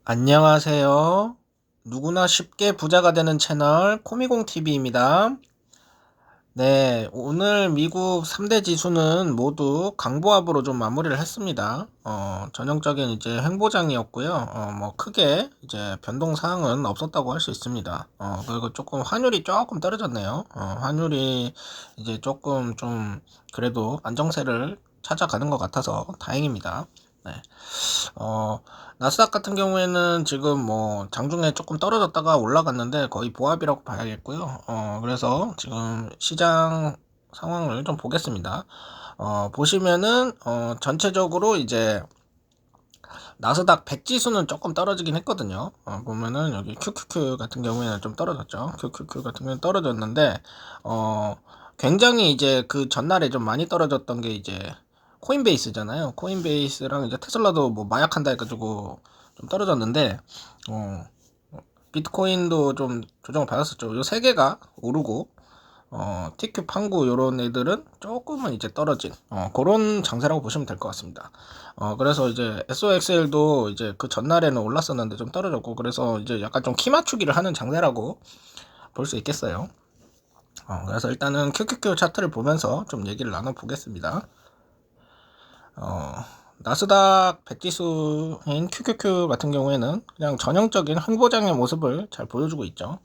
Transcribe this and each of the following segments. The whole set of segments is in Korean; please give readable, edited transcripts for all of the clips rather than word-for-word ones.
안녕하세요. 누구나 쉽게 부자가 되는 채널 코미공TV입니다. 네, 오늘 미국 3대 지수는 모두 강보합으로 좀 마무리를 했습니다. 전형적인 이제 횡보장이었고요. 뭐 크게 이제 변동 사항은 없었다고 할 수 있습니다. 그리고 조금 환율이 조금 떨어졌네요. 환율이 이제 조금 좀 그래도 안정세를 찾아가는 것 같아서 다행입니다. 네. 어, 나스닥 같은 경우에는 지금 뭐 장중에 조금 떨어졌다가 올라갔는데 거의 보합이라고 봐야겠고요. 그래서 지금 시장 상황을 좀 보겠습니다. 보시면은 전체적으로 이제 나스닥 100 지수는 조금 떨어지긴 했거든요. 보면은 여기 QQQ 같은 경우에는 좀 떨어졌죠. QQQ 같은 경우는 떨어졌는데 굉장히 이제 그 전날에 좀 많이 떨어졌던 게 이제 코인베이스잖아요. 코인베이스랑 이제 테슬라도 뭐 마약한다 해가지고 좀 떨어졌는데 비트코인도 좀 조정을 받았었죠. 요 세 개가 오르고 TQ 판구 요런 애들은 조금은 이제 떨어진 그런 장세라고 보시면 될 것 같습니다. 그래서 이제 SOXL도 이제 그 전날에는 올랐었는데 좀 떨어졌고 그래서 이제 약간 좀 키 맞추기를 하는 장세라고 볼 수 있겠어요. 그래서 일단은 QQQ 차트를 보면서 좀 얘기를 나눠보겠습니다. 나스닥 100지수인 QQQ 같은 경우에는 그냥 전형적인 횡보장의 모습을 잘 보여주고 있죠.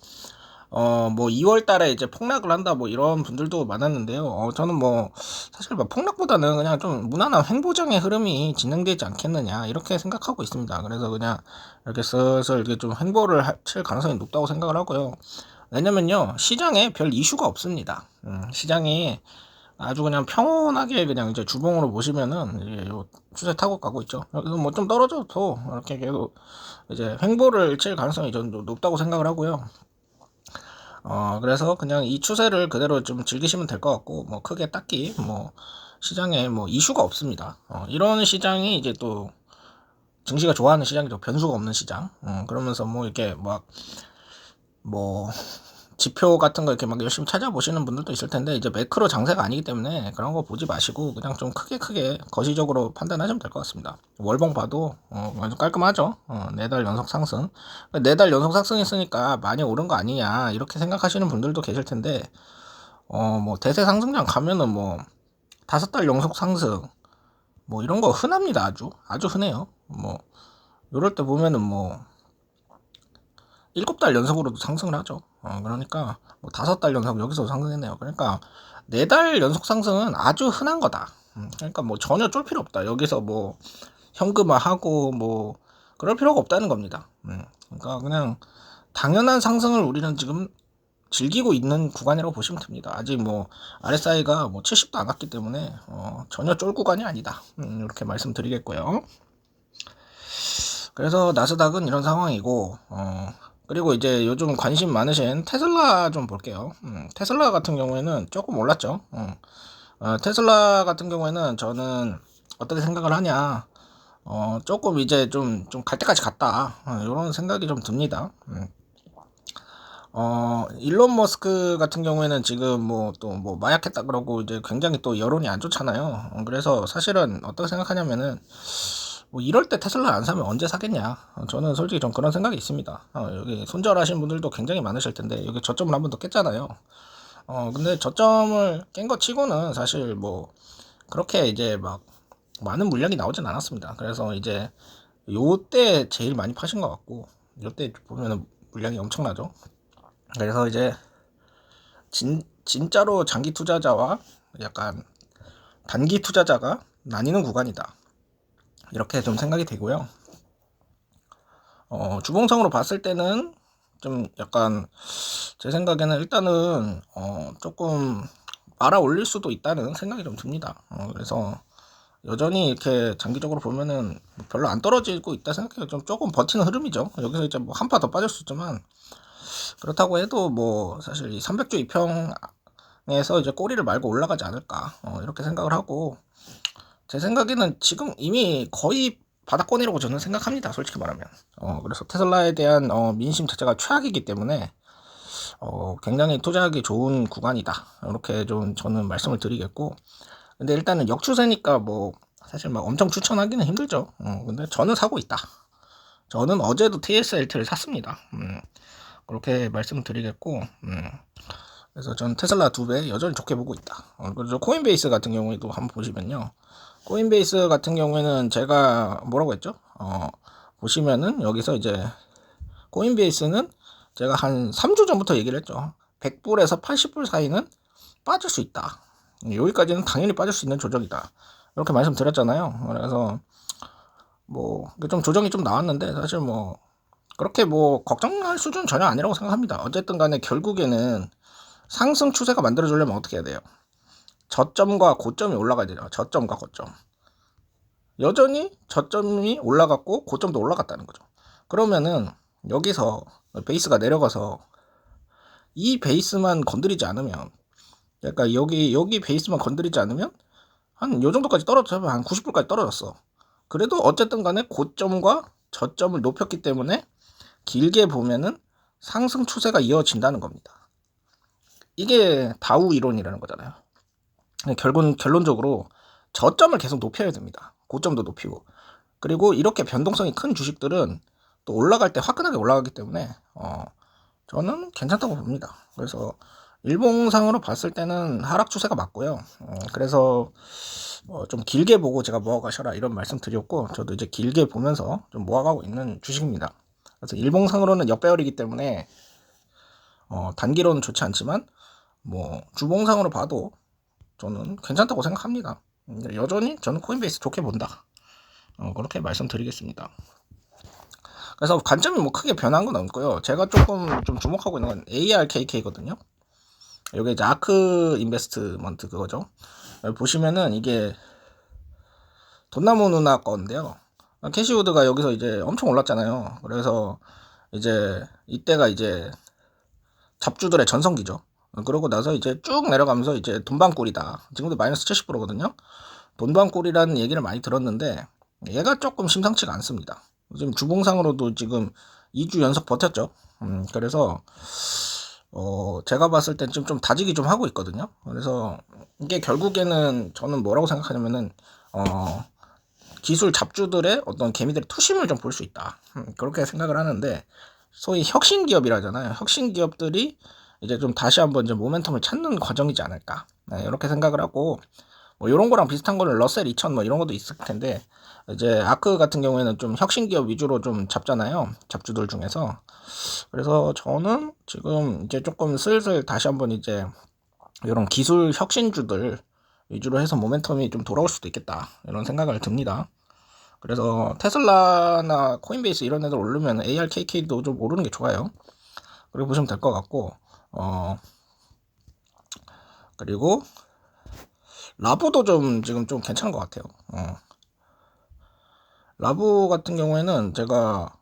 뭐 2월 달에 이제 폭락을 한다 뭐 이런 분들도 많았는데요. 저는 뭐 사실 뭐 폭락보다는 그냥 좀 무난한 횡보장의 흐름이 진행되지 않겠느냐 이렇게 생각하고 있습니다. 그래서 그냥 이렇게 슬슬 이렇게 좀 횡보를 칠 가능성이 높다고 생각을 하고요. 왜냐면요 시장에 별 이슈가 없습니다. 시장이 아주 그냥 평온하게 그냥 이제 주봉으로 보시면은 이게 요 추세 타고 가고 있죠. 그래서 뭐 좀 떨어져도 이렇게 계속 이제 횡보를 칠 가능성이 좀 높다고 생각을 하고요. 그래서 그냥 이 추세를 그대로 좀 즐기시면 될 것 같고, 뭐, 크게 딱히, 뭐, 시장에 뭐, 이슈가 없습니다. 이런 시장이 이제 또, 증시가 좋아하는 시장이죠. 변수가 없는 시장. 그러면서 뭐, 이렇게 막, 뭐, 지표 같은 거 이렇게 막 열심히 찾아보시는 분들도 있을 텐데, 이제 매크로 장세가 아니기 때문에 그런 거 보지 마시고, 그냥 좀 크게 거시적으로 판단하시면 될 것 같습니다. 월봉 봐도, 완전 깔끔하죠. 4달 연속 상승. 4달 연속 상승했으니까 많이 오른 거 아니냐, 이렇게 생각하시는 분들도 계실 텐데, 뭐, 대세 상승장 가면은 뭐, 5달 연속 상승, 뭐, 이런 거 흔합니다, 아주 흔해요. 뭐, 요럴 때 보면은 뭐, 7달 연속으로도 상승을 하죠. 그러니까 뭐 5달 연속 여기서 상승했네요. 그러니까 4달 연속 상승은 아주 흔한 거다. 그러니까 뭐 전혀 쫄 필요 없다. 여기서 뭐 현금화하고 뭐 그럴 필요가 없다는 겁니다. 그러니까 그냥 당연한 상승을 우리는 지금 즐기고 있는 구간이라고 보시면 됩니다. 아직 뭐 RSI가 뭐 70도 안 갔기 때문에 전혀 쫄 구간이 아니다. 이렇게 말씀드리겠고요. 그래서 나스닥은 이런 상황이고 그리고 이제 요즘 관심 많으신 테슬라 좀 볼게요. 테슬라 같은 경우에는 조금 올랐죠. 테슬라 같은 경우에는 저는 어떻게 생각을 하냐. 조금 이제 좀 갈 때까지 갔다. 이런 생각이 좀 듭니다. 일론 머스크 같은 경우에는 지금 뭐 또 뭐 마약했다 그러고 이제 굉장히 또 여론이 안 좋잖아요. 그래서 사실은 어떻게 생각하냐면은 뭐 이럴 때 테슬라 안 사면 언제 사겠냐. 저는 솔직히 좀 그런 생각이 있습니다. 여기 손절하신 분들도 굉장히 많으실 텐데 여기 저점을 한 번 더 깼잖아요. 근데 저점을 깬 거 치고는 사실 뭐 그렇게 이제 막 많은 물량이 나오진 않았습니다. 그래서 이제 요때 제일 많이 파신 것 같고 요때 보면은 물량이 엄청나죠. 그래서 이제 진짜로 장기 투자자와 약간 단기 투자자가 나뉘는 구간이다. 이렇게 좀 생각이 되고요. 주봉성으로 봤을 때는 좀 약간 제 생각에는 일단은 조금 말아 올릴 수도 있다는 생각이 좀 듭니다. 그래서 여전히 이렇게 장기적으로 보면은 별로 안 떨어지고 있다 생각해요. 좀 조금 버티는 흐름이죠. 여기서 이제 뭐 한 파 더 빠질 수 있지만 그렇다고 해도 뭐 사실 이 300주 이평에서 이제 꼬리를 말고 올라가지 않을까 이렇게 생각을 하고 제 생각에는 지금 이미 거의 바닥권이라고 저는 생각합니다. 솔직히 말하면. 그래서 테슬라에 대한 민심 자체가 최악이기 때문에 굉장히 투자하기 좋은 구간이다. 이렇게 좀 저는 말씀을 드리겠고. 근데 일단은 역추세니까 뭐 사실 막 엄청 추천하기는 힘들죠. 근데 저는 사고 있다. 저는 어제도 TSLT를 샀습니다. 그렇게 말씀드리겠고, 그래서 전 테슬라 2배 여전히 좋게 보고 있다. 그래서 코인베이스 같은 경우에도 한번 보시면요. 코인베이스 같은 경우에는 제가 뭐라고 했죠? 보시면은 여기서 이제 코인베이스는 제가 한 3주 전부터 얘기를 했죠. 100불에서 80불 사이는 빠질 수 있다. 여기까지는 당연히 빠질 수 있는 조정이다. 이렇게 말씀드렸잖아요. 그래서 뭐 좀 조정이 좀 나왔는데 사실 뭐 그렇게 뭐 걱정할 수준은 전혀 아니라고 생각합니다. 어쨌든 간에 결국에는 상승 추세가 만들어지려면 어떻게 해야 돼요? 저점과 고점이 올라가야 돼요. 저점과 고점. 여전히 저점이 올라갔고 고점도 올라갔다는 거죠. 그러면은 여기서 베이스가 내려가서 이 베이스만 건드리지 않으면, 그러니까 여기 베이스만 건드리지 않으면 한 요 정도까지 떨어져서 한 90불까지 떨어졌어. 그래도 어쨌든 간에 고점과 저점을 높였기 때문에 길게 보면은 상승 추세가 이어진다는 겁니다. 이게 다우 이론이라는 거잖아요. 결론적으로 저점을 계속 높여야 됩니다. 고점도 높이고. 그리고 이렇게 변동성이 큰 주식들은 또 올라갈 때 화끈하게 올라가기 때문에 저는 괜찮다고 봅니다. 그래서 일봉상으로 봤을 때는 하락 추세가 맞고요. 그래서 좀 길게 보고 제가 모아가셔라 이런 말씀 드렸고, 저도 이제 길게 보면서 좀 모아가고 있는 주식입니다. 그래서 일봉상으로는 역배열이기 때문에 단기로는 좋지 않지만 뭐 주봉상으로 봐도 저는 괜찮다고 생각합니다. 여전히 저는 코인베이스 좋게 본다. 그렇게 말씀드리겠습니다. 그래서 관점이 뭐 크게 변한 건 없고요. 제가 조금 좀 주목하고 있는 건 ARKK거든요. 여기 이제 아크 인베스트먼트 그거죠. 보시면은 이게 돈나무 누나 건데요. 캐시우드가 여기서 이제 엄청 올랐잖아요. 그래서 이제 이때가 이제 잡주들의 전성기죠. 그러고 나서 이제 쭉 내려가면서 이제 돈방꿀이다. 지금도 마이너스 70%거든요. 돈방꿀이라는 얘기를 많이 들었는데 얘가 조금 심상치가 않습니다. 지금 주봉상으로도 지금 2주 연속 버텼죠. 그래서 제가 봤을 땐 지금 좀 다지기 좀 하고 있거든요. 그래서 이게 결국에는 저는 뭐라고 생각하냐면은 기술 잡주들의 어떤 개미들의 투심을 좀 볼 수 있다. 그렇게 생각을 하는데, 소위 혁신 기업이라잖아요. 혁신 기업들이 이제 좀 다시 한번 이제 모멘텀을 찾는 과정이지 않을까. 네, 이렇게 생각을 하고, 뭐 이런 거랑 비슷한 거는 러셀 2000 뭐 이런 것도 있을 텐데, 이제 아크 같은 경우에는 좀 혁신 기업 위주로 좀 잡잖아요. 잡주들 중에서. 그래서 저는 지금 이제 조금 슬슬 다시 한번 이제 이런 기술 혁신주들 위주로 해서 모멘텀이 좀 돌아올 수도 있겠다. 이런 생각을 듭니다. 그래서 테슬라나 코인베이스 이런 애들 오르면 ARKK도 좀 오르는 게 좋아요. 그리고 보시면 될 것 같고, 그리고 라보도 좀 지금 좀 괜찮은 것 같아요. 라보 같은 경우에는 제가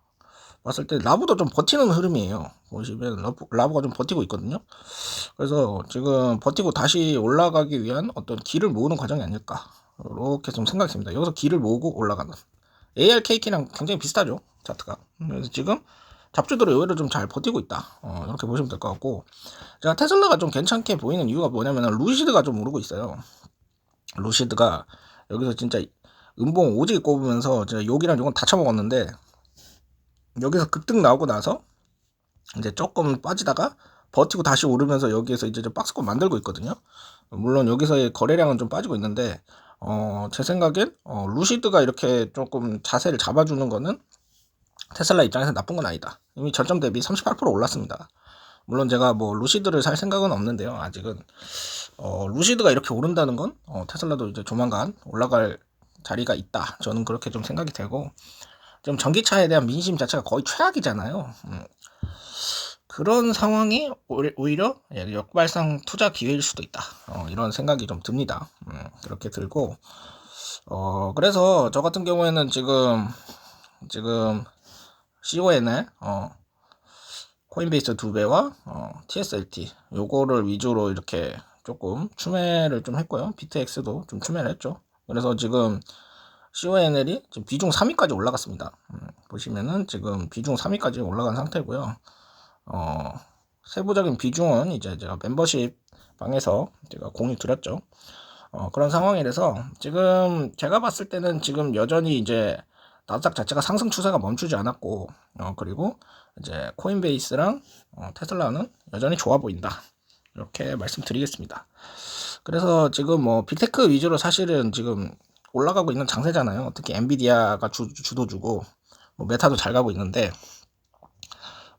봤을 때 라보도 좀 버티는 흐름이에요. 보시면 라보가 좀 버티고 있거든요. 그래서 지금 버티고 다시 올라가기 위한 어떤 길을 모으는 과정이 아닐까, 이렇게 좀 생각이 듭니다. 여기서 길을 모으고 올라가는 ARKK랑 굉장히 비슷하죠, 차트가. 그래서 지금 잡주들이 의외로 좀 잘 버티고 있다. 이렇게 보시면 될 것 같고, 제가 테슬라가 좀 괜찮게 보이는 이유가 뭐냐면 루시드가 좀 오르고 있어요. 루시드가 여기서 진짜 음봉 오지게 꼽으면서 제가 욕이랑 욕은 다 쳐먹었는데, 여기서 급등 나오고 나서 이제 조금 빠지다가 버티고 다시 오르면서 여기에서 이제 좀 박스권 만들고 있거든요. 물론 여기서의 거래량은 좀 빠지고 있는데, 제 생각엔 루시드가 이렇게 조금 자세를 잡아주는 거는 테슬라 입장에서 나쁜 건 아니다. 이미 저점 대비 38% 올랐습니다. 물론 제가 뭐 루시드를 살 생각은 없는데요. 아직은 루시드가 이렇게 오른다는 건 테슬라도 이제 조만간 올라갈 자리가 있다. 저는 그렇게 좀 생각이 되고, 좀 전기차에 대한 민심 자체가 거의 최악이잖아요. 그런 상황이 오히려 역발상 투자 기회일 수도 있다. 이런 생각이 좀 듭니다. 그렇게 들고, 그래서 저 같은 경우에는 지금 CON에 코인베이스 2배와 TSLT 요거를 위주로 이렇게 조금 추매를 좀 했고요. 비트X도 좀 추매를 했죠. 그래서 지금 CONL이 지금 비중 3위까지 올라갔습니다. 보시면은 지금 비중 3위까지 올라간 상태고요. 세부적인 비중은 이제 제가 멤버십 방에서 제가 공유 드렸죠. 그런 상황이라서 지금 제가 봤을 때는 지금 여전히 이제 나스닥 자체가 상승 추세가 멈추지 않았고, 그리고 이제 코인베이스랑 테슬라는 여전히 좋아 보인다. 이렇게 말씀드리겠습니다. 그래서 지금 뭐 빅테크 위주로 사실은 지금 올라가고 있는 장세잖아요. 특히 엔비디아가 주도주고 뭐 메타도 잘 가고 있는데,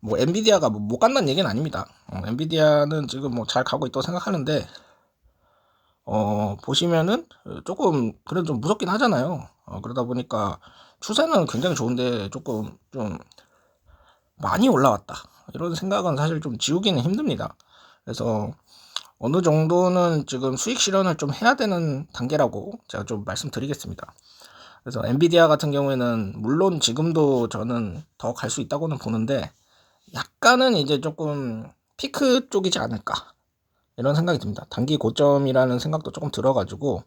뭐 엔비디아가 못 간다는 얘기는 아닙니다. 엔비디아는 지금 뭐 잘 가고 있다고 생각하는데, 보시면은 조금 그래도 좀 무섭긴 하잖아요. 그러다 보니까 추세는 굉장히 좋은데 조금 좀 많이 올라왔다, 이런 생각은 사실 좀 지우기는 힘듭니다. 그래서 어느 정도는 지금 수익 실현을 좀 해야 되는 단계라고 제가 좀 말씀드리겠습니다. 그래서 엔비디아 같은 경우에는 물론 지금도 저는 더 갈 수 있다고는 보는데, 약간은 이제 조금 피크 쪽이지 않을까, 이런 생각이 듭니다. 단기 고점이라는 생각도 조금 들어가지고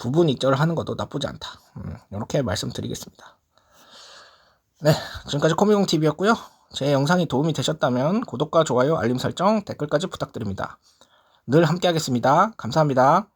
부분 익절을 하는 것도 나쁘지 않다, 이렇게 말씀드리겠습니다. 네, 지금까지 코미공TV였고요. 제 영상이 도움이 되셨다면 구독과 좋아요, 알림 설정, 댓글까지 부탁드립니다. 늘 함께 하겠습니다. 감사합니다.